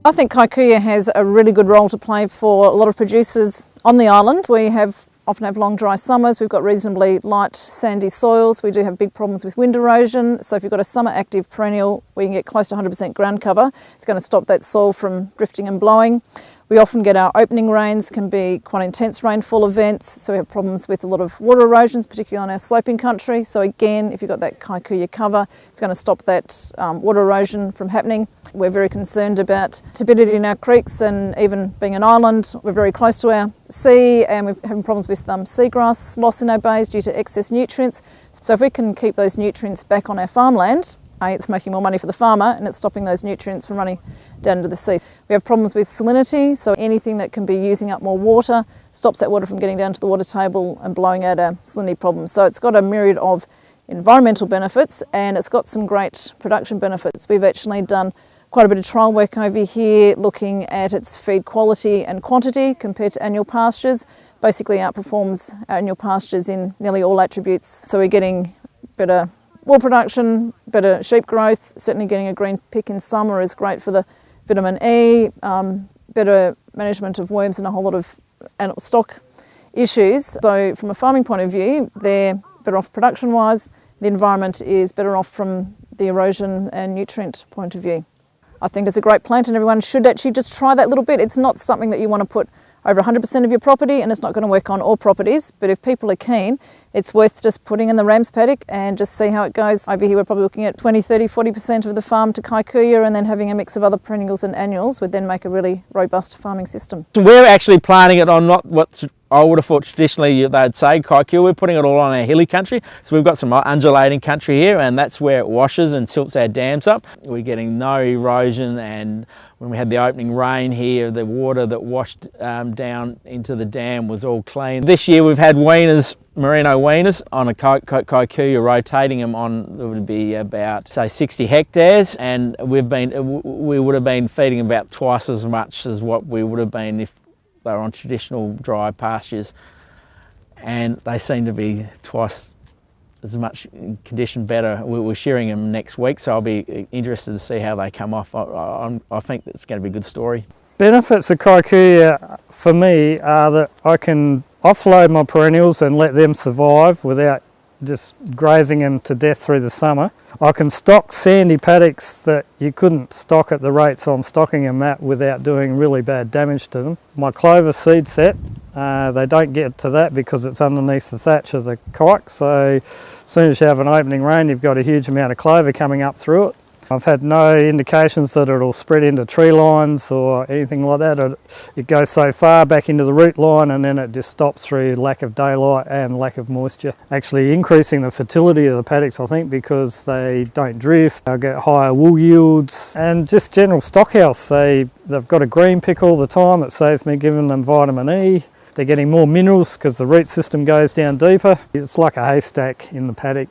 I think Kikkuyu has a really good role to play for a lot of producers on the island. We often have long dry summers, we've got reasonably light sandy soils, we do have big problems with wind erosion, so if you've got a summer active perennial where you can get close to 100% ground cover, it's going to stop that soil from drifting and blowing. We often get our opening rains, can be quite intense rainfall events, so we have problems with a lot of water erosions, particularly on our sloping country. So again, if you've got that Kikkuyu cover, it's going to stop that water erosion from happening. We're very concerned about turbidity in our creeks, and even being an island, we're very close to our sea, and we're having problems with seagrass loss in our bays due to excess nutrients. So if we can keep those nutrients back on our farmland, it's making more money for the farmer and it's stopping those nutrients from running down into the sea. We have problems with salinity, so anything that can be using up more water stops that water from getting down to the water table and blowing out our salinity problems. So it's got a myriad of environmental benefits and it's got some great production benefits. We've actually done quite a bit of trial work over here looking at its feed quality and quantity compared to annual pastures. Basically outperforms annual pastures in nearly all attributes. So we're getting better wool production, better sheep growth, certainly getting a green pick in summer is great for the vitamin E, better management of worms and a whole lot of stock issues. So from a farming point of view, they're better off production-wise. The environment is better off from the erosion and nutrient point of view. I think it's a great plant and everyone should actually just try that little bit. It's not something that you want to put over 100% of your property and it's not going to work on all properties, but if people are keen, it's worth just putting in the ram's paddock and just see how it goes. Over here we're probably looking at 20, 30, 40% of the farm to Kikkuyu, and then having a mix of other perennials and annuals would then make a really robust farming system. We're actually planting it on not what I would have thought traditionally they'd say Kikkuyu. We're putting it all on our hilly country, so we've got some undulating country here, and that's where it washes and silts our dams up. We're getting no erosion, and when we had the opening rain here, the water that washed down into the dam was all clean. This year we've had weaners, merino weaners on a Kikkuyu, rotating them on, it would be about say 60 hectares, and we would have been feeding about twice as much as what we would have been if they were on traditional dry pastures, and they seem to be twice as much condition better. We're shearing them next week, so I'll be interested to see how they come off. I think that's going to be a good story. Benefits of Kikkuyu for me are that I can offload my perennials and let them survive without just grazing them to death through the summer. I can stock sandy paddocks that you couldn't stock at the rates I'm stocking them at without doing really bad damage to them. My clover seed set, they don't get to that because it's underneath the thatch of the kike, so as soon as you have an opening rain you've got a huge amount of clover coming up through it. I've had no indications that it'll spread into tree lines or anything like that. It goes so far back into the root line and then it just stops through lack of daylight and lack of moisture. Actually increasing the fertility of the paddocks, I think, because they don't drift. They'll get higher wool yields and just general stock health. They've got a green pick all the time. It saves me giving them vitamin E. They're getting more minerals because the root system goes down deeper. It's like a haystack in the paddock.